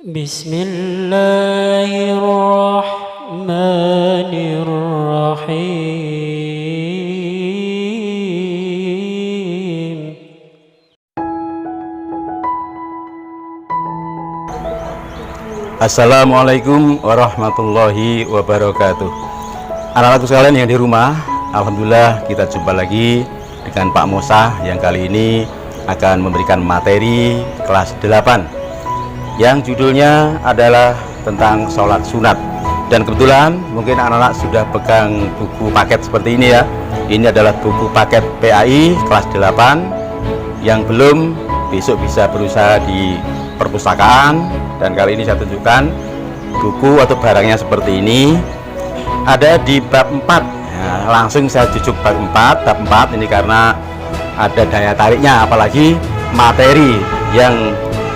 Bismillahirrahmanirrahim. Assalamualaikum warahmatullahi wabarakatuh. Anak-anakku sekalian yang di rumah, alhamdulillah kita jumpa lagi dengan Pak Musa yang kali ini akan memberikan materi kelas 8 yang judulnya adalah tentang sholat sunat. Dan kebetulan mungkin anak-anak sudah pegang buku paket seperti ini ya. Ini adalah buku paket PAI kelas 8. Yang belum, besok bisa berusaha di perpustakaan. Dan kali ini saya tunjukkan buku atau barangnya seperti ini. Ada di bab 4 ya, langsung saya jujuk bab 4. Bab 4 ini karena ada daya tariknya, apalagi materi yang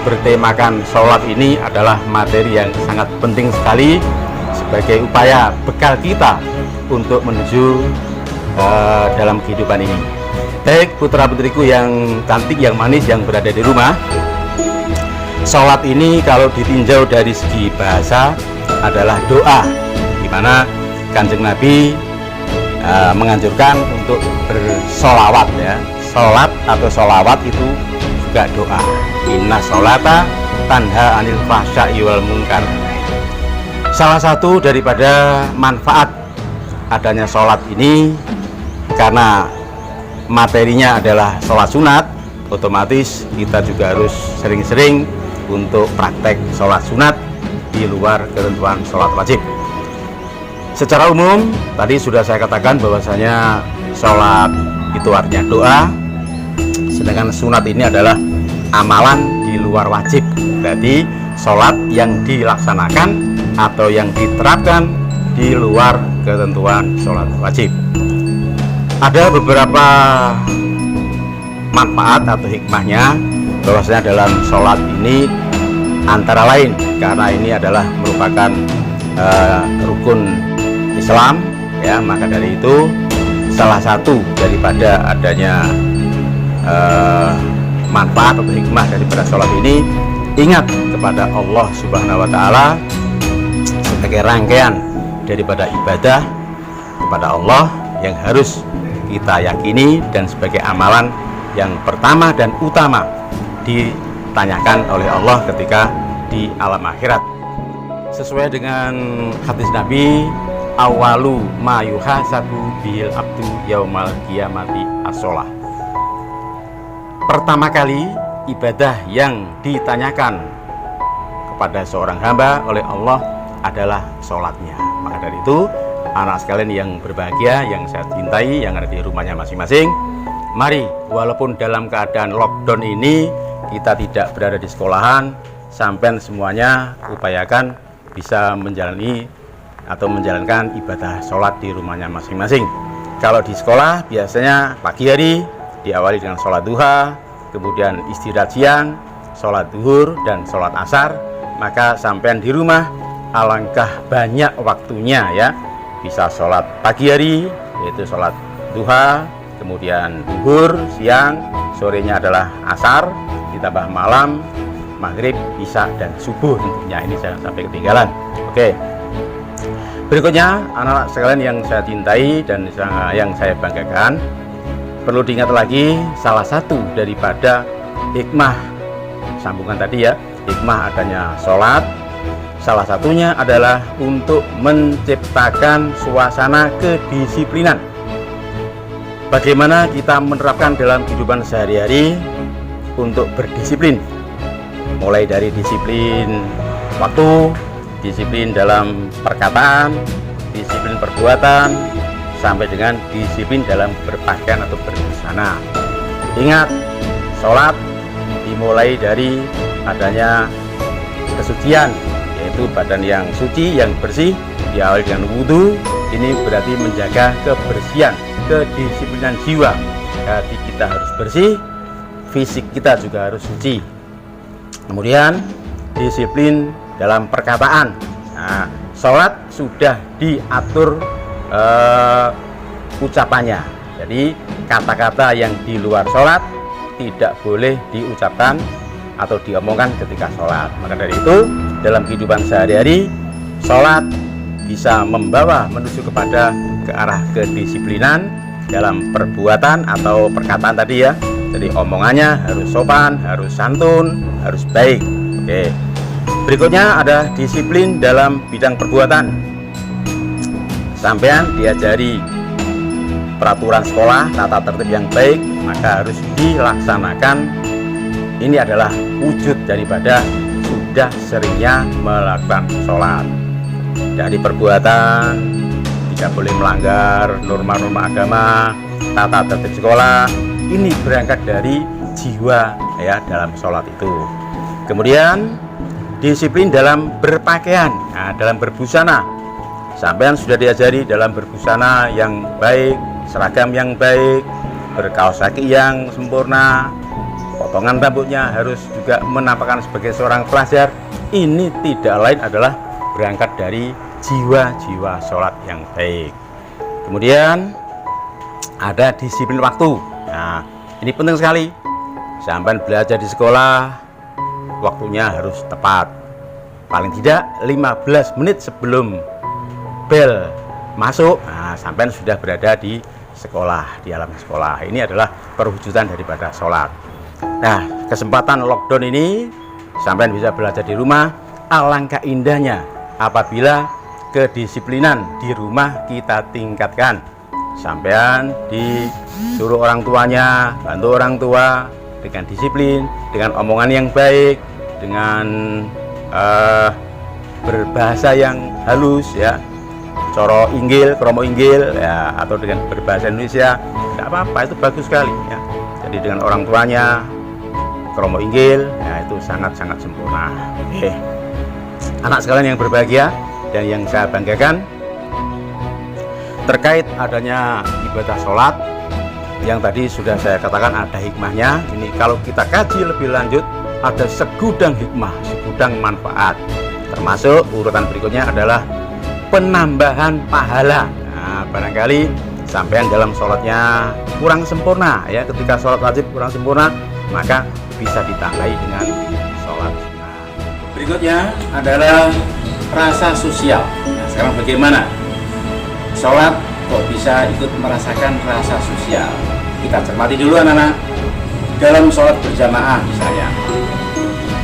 bertemakan sholat ini adalah materi yang sangat penting sekali sebagai upaya bekal kita untuk menuju dalam kehidupan ini. Baik putra putriku yang cantik, yang manis, yang berada di rumah, sholat ini kalau ditinjau dari segi bahasa adalah doa, di mana Kanjeng Nabi menganjurkan untuk bersolawat ya. Sholat atau sholawat itu juga doa. Inna sholata tanha anil fahsya'i wal munkar. Salah satu daripada manfaat adanya sholat ini, karena materinya adalah sholat sunat, otomatis kita juga harus sering-sering untuk praktek sholat sunat di luar ketentuan sholat wajib. Secara umum tadi sudah saya katakan bahwasanya sholat itu artinya doa, sedangkan sunat ini adalah amalan di luar wajib. Berarti sholat yang dilaksanakan atau yang diterapkan di luar ketentuan sholat wajib. Ada beberapa manfaat atau hikmahnya bahwasanya dalam sholat ini, antara lain karena ini adalah merupakan rukun Islam ya, maka dari itu salah satu daripada adanya manfaat atau hikmah daripada sholat ini, ingat kepada Allah Subhanahu wa Ta'ala sebagai rangkaian daripada ibadah kepada Allah yang harus kita yakini dan sebagai amalan yang pertama dan utama ditanyakan oleh Allah ketika di alam akhirat. Sesuai dengan hadis Nabi, awalu ma yuhasabu bil abdu yaumal qiyamati as-sholah. Pertama kali ibadah yang ditanyakan kepada seorang hamba oleh Allah adalah sholatnya. Maka dari itu, anak sekalian yang berbahagia, yang saya cintai, yang ada di rumahnya masing-masing, mari walaupun dalam keadaan lockdown ini kita tidak berada di sekolahan, sampai semuanya upayakan bisa menjalani atau menjalankan ibadah sholat di rumahnya masing-masing. Kalau di sekolah biasanya pagi hari diawali dengan sholat duha, kemudian istirahat siang, sholat duhur, dan sholat asar. Maka sampean di rumah alangkah banyak waktunya ya, bisa sholat pagi hari yaitu sholat duha, kemudian duhur siang, sorenya adalah asar, ditambah malam maghrib, isya, dan subuh tentunya. Ini jangan sampai ketinggalan. Oke. Berikutnya, anak-anak sekalian yang saya cintai dan yang saya banggakan, perlu diingat lagi salah satu daripada hikmah sambungan tadi ya, hikmah adanya sholat, salah satunya adalah untuk menciptakan suasana kedisiplinan. Bagaimana kita menerapkan dalam kehidupan sehari-hari untuk berdisiplin, mulai dari disiplin waktu, disiplin dalam perkataan, disiplin perbuatan, sampai dengan disiplin dalam berpakaian atau berbusana. Ingat, sholat dimulai dari adanya kesucian, yaitu badan yang suci, yang bersih, diawali dengan wudhu. Ini berarti menjaga kebersihan, kedisiplinan jiwa. Hati kita harus bersih, fisik kita juga harus suci. Kemudian disiplin dalam perkataan. Nah, sholat sudah diatur ucapannya. Jadi kata-kata yang di luar sholat tidak boleh diucapkan atau diomongkan ketika sholat. Maka dari itu dalam kehidupan sehari-hari, sholat bisa membawa menuju kepada ke arah kedisiplinan dalam perbuatan atau perkataan tadi ya. Jadi omongannya harus sopan, harus santun, harus baik. Oke. Berikutnya ada disiplin dalam bidang perbuatan. Sampean diajari peraturan sekolah, tata tertib yang baik, maka harus dilaksanakan. Ini adalah wujud daripada sudah seringnya melakukan sholat. Dari perbuatan, tidak boleh melanggar norma-norma agama, tata tertib sekolah. Ini berangkat dari jiwa ya dalam sholat itu. Kemudian disiplin dalam berpakaian, nah, dalam berbusana. Sampean sudah diajari dalam berbusana yang baik, seragam yang baik, berkaos kaki yang sempurna, potongan rambutnya harus juga menampakkan sebagai seorang pelajar. Ini tidak lain adalah berangkat dari jiwa-jiwa sholat yang baik. Kemudian ada disiplin waktu. Nah, ini penting sekali. Sampai belajar di sekolah, waktunya harus tepat. Paling tidak 15 menit sebelum bel masuk, nah, sampai sudah berada di sekolah, di alam sekolah. Ini adalah perwujudan daripada sholat. Nah, kesempatan lockdown ini sampai bisa belajar di rumah. Alangkah indahnya apabila kedisiplinan di rumah kita tingkatkan. Sampean disuruh orang tuanya, bantu orang tua dengan disiplin, dengan omongan yang baik, dengan berbahasa yang halus ya, coro inggil, kromo inggil ya, atau dengan berbahasa Indonesia, tidak apa-apa, itu bagus sekali ya. Jadi dengan orang tuanya kromo inggil ya, itu sangat-sangat sempurna. Oke. Anak sekalian yang berbahagia dan yang saya banggakan, terkait adanya ibadah sholat yang tadi sudah saya katakan ada hikmahnya. Ini kalau kita kaji lebih lanjut, ada segudang hikmah, segudang manfaat. Termasuk urutan berikutnya adalah penambahan pahala. Nah, barangkali sampean dalam sholatnya kurang sempurna ya, ketika sholat wajib kurang sempurna, maka bisa ditambahi dengan sholat sunnah. Berikutnya adalah rasa sosial. Nah, sekarang bagaimana sholat kok bisa ikut merasakan rasa sosial? Kita cermati dulu anak-anak. Dalam sholat berjamaah misalnya,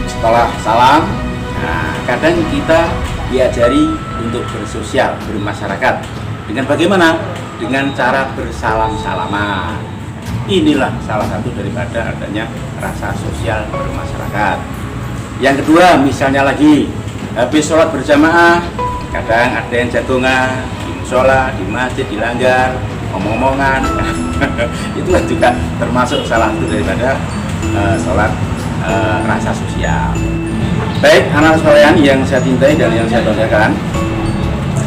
setelah salam, nah, kadang kita diajari untuk bersosial, bermasyarakat. Dengan bagaimana? Dengan cara bersalam-salaman. Inilah salah satu daripada adanya rasa sosial bermasyarakat. Yang kedua, misalnya lagi habis sholat berjamaah, kadang ada yang jagongan di musola, di masjid, di langgar, omong-omongan. Itu juga termasuk salah satu daripada sholat rasa sosial. Baik, anak sekalian yang saya cintai dan yang saya banggakan,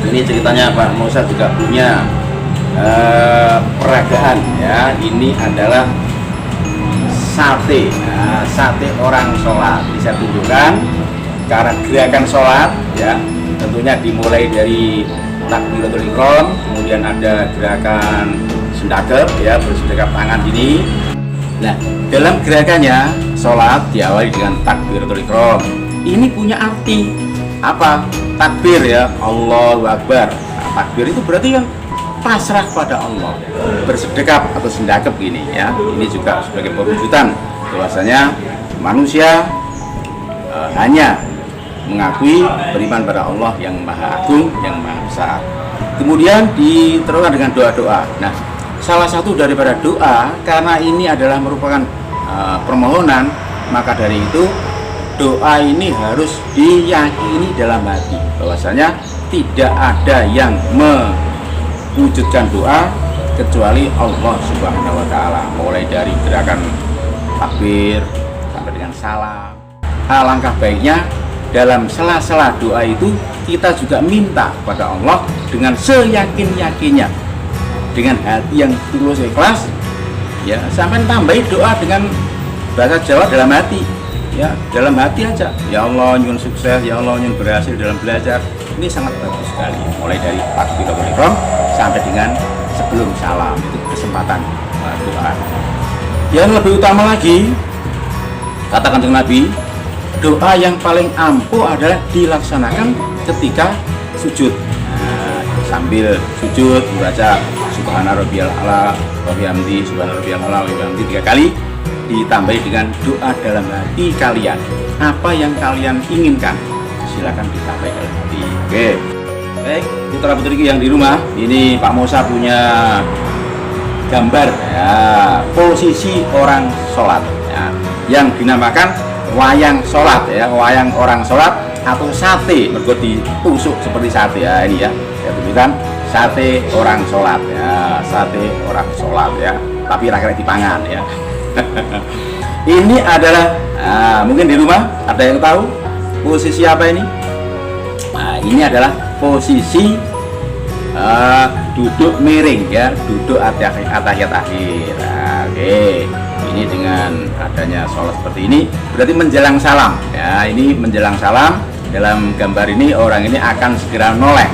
ini ceritanya Pak Musa juga punya peragaan ya. Ini adalah sate, nah, sate orang sholat. Bisa tunjukkan karena gerakan sholat ya, tentunya dimulai dari takbiratul ihram, kemudian ada gerakan sendakep ya, bersedekap tangan ini. Nah, dalam gerakannya sholat diawali dengan takbiratul ihram. Ini punya arti apa? Takbir ya, Allahu Akbar. Nah, takbir itu berarti kan pasrah pada Allah, bersedekap atau sendakep gini ya. Ini juga sebagai perwujudan bahwasanya manusia hanya mengakui beriman pada Allah yang Maha Agung, yang Maha Besar. Kemudian diteruskan dengan doa-doa. Nah, salah satu daripada doa, karena ini adalah merupakan permohonan, maka dari itu doa ini harus diyakini dalam hati bahwasanya tidak ada yang mewujudkan doa kecuali Allah Subhanahu wa Ta'ala, mulai dari gerakan takbir sampai dengan salam. Alangkah baiknya dalam sela-sela doa itu kita juga minta kepada Allah dengan seyakin-yakinnya, dengan hati yang tulus ikhlas ya. Sampai tambahin doa dengan bahasa Jawa dalam hati ya, dalam hati aja. Ya Allah nyun sukses, ya Allah nyun berhasil dalam belajar. Ini sangat bagus sekali, mulai dari takbiratul ihram sampai dengan sebelum salam. Itu kesempatan doa. Yang lebih utama lagi, kata Kanjeng Nabi, doa yang paling ampuh adalah dilaksanakan ketika sujud. Nah, sambil sujud membaca Subhana rabbiyal a'la wa bihamdi, Subhana rabbiyal a'la wa bihamdi 3 kali, ditambahi dengan doa dalam hati kalian. Apa yang kalian inginkan, silakan ditambahi dalam hati. Oke. Baik, putra putriku yang di rumah, ini Pak Mosa punya gambar ya, posisi orang sholat ya, yang dinamakan wayang sholat ya, wayang orang sholat atau sate, mergo ditusuk seperti sate ya. Ini ya, saya tunjukkan sate orang sholat ya, sate orang sholat ya, tapi rakyat dipangan ya. Ini adalah mungkin di rumah ada yang tahu posisi apa ini? Nah, ini adalah posisi duduk miring ya, duduk atahiyat akhir. Nah, oke, ini dengan adanya sholat seperti ini berarti menjelang salam ya. Ini menjelang salam, dalam gambar ini orang ini akan segera noleh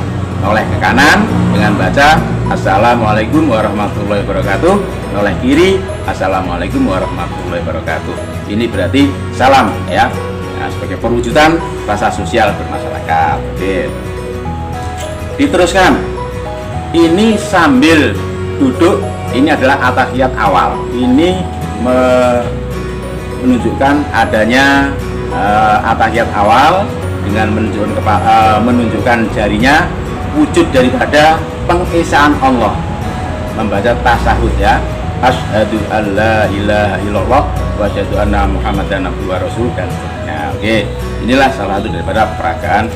ke kanan dengan baca Assalamualaikum warahmatullahi wabarakatuh, noleh kiri Assalamualaikum warahmatullahi wabarakatuh. Ini berarti salam ya, nah, sebagai perwujudan rasa sosial bermasyarakat. Oke, diteruskan. Ini sambil duduk, ini adalah atahiyat awal. Ini menunjukkan adanya atahiyat awal dengan menunjukkan jarinya, wujud daripada pengesaan Allah, membaca tasahud ya, asyhadu alla ilaha illallah wa asyhadu anna muhammadan abduhu wa rasul dan seterusnya. Oke, inilah salah satu daripada peragaan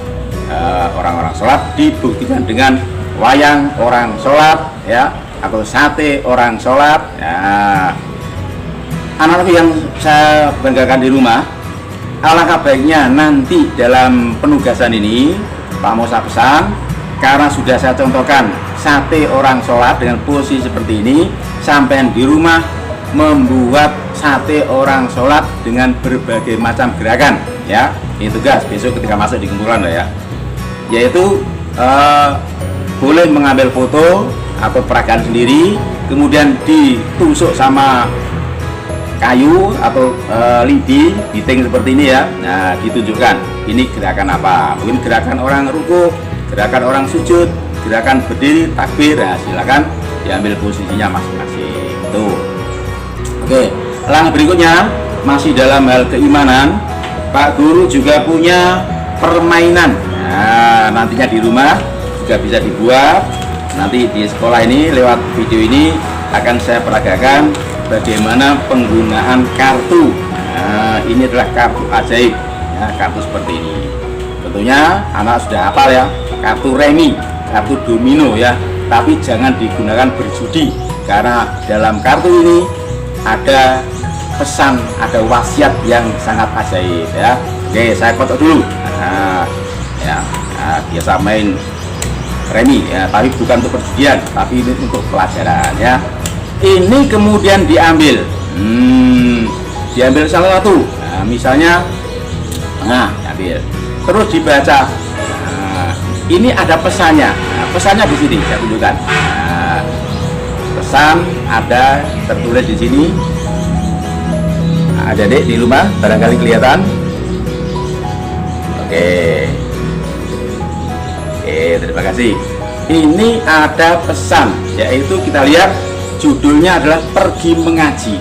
orang-orang sholat, dibuktikan dengan wayang orang sholat ya, atau sate orang sholat ya. Analogi yang saya banggakan di rumah, alangkah baiknya nanti dalam penugasan ini Pak Mosa pesan, karena sudah saya contohkan sate orang sholat dengan posisi seperti ini, sampai di rumah membuat sate orang sholat dengan berbagai macam gerakan ya. Ini tugas besok ketika masuk di kumpulan ya, yaitu boleh mengambil foto atau peragaan sendiri, kemudian ditusuk sama kayu atau lidi, giting seperti ini ya. Nah, ditunjukkan ini gerakan apa, mungkin gerakan orang ruku, gerakan orang sujud, gerakan berdiri, takbir. Nah, silakan diambil posisinya masing-masing. Tuh. Oke, langkah berikutnya masih dalam hal keimanan. Pak Guru juga punya permainan. Nah, nantinya di rumah juga bisa dibuat. Nanti di sekolah ini lewat video ini akan saya peragakan bagaimana penggunaan kartu. Nah, ini adalah kartu ajaib ya, kartu seperti ini. Tentunya anak sudah hafal ya, kartu remi, kartu domino ya, tapi jangan digunakan berjudi, karena dalam kartu ini ada pesan, ada wasiat yang sangat ajaib ya. Oke, saya foto dulu. Nah, ya, biasa main remi ya, tapi bukan untuk perjudian, tapi ini untuk pelajaran ya. Ini kemudian diambil salah satu, nah, misalnya ambil, terus dibaca. Nah, ini ada pesannya. Nah, pesannya di sini saya tunjukkan. Nah, pesan ada tertulis di sini. Nah, adik-adik di rumah barangkali kelihatan. Oke, terima kasih. Ini ada pesan, yaitu kita lihat judulnya adalah pergi mengaji.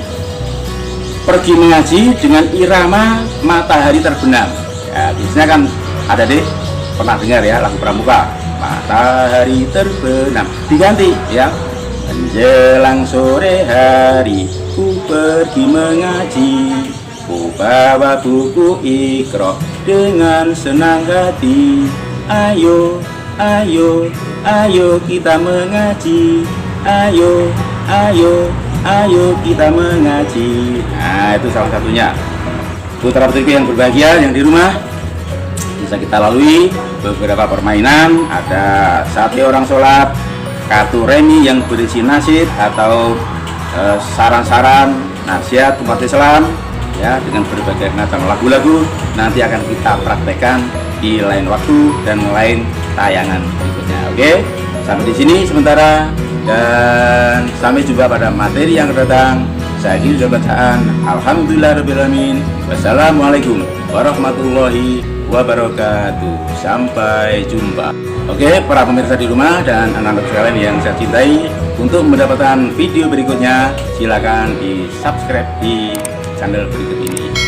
Pergi mengaji dengan irama matahari terbenam. Ya, biasanya kan ada deh pernah dengar ya lagu pramuka, matahari terbenam, diganti ya, menjelang sore hari ku pergi mengaji, ku bawa buku Iqra dengan senang hati. Ayo, ayo, ayo kita mengaji. Ayo, ayo, ayo kita mengaji. Nah, itu salah satunya. Putra putriku yang berbahagia yang di rumah, bisa kita lalui beberapa permainan. Ada sate orang sholat, kartu remi yang berisi nasid atau saran-saran nasihat umat Islam ya, dengan berbagai macam lagu-lagu. Nanti akan kita praktekkan di lain waktu dan lain tayangan berikutnya. Oke, sampai di sini sementara, dan sampai jumpa pada materi yang akan datang. Saya akhiri bacaan. Alhamdulillahirabbil alamin. Wassalamualaikum warahmatullahi wabarakatuh. Sampai jumpa. Oke, para pemirsa di rumah dan anak-anak sekalian yang saya cintai, untuk mendapatkan video berikutnya silakan di subscribe di channel berikut ini.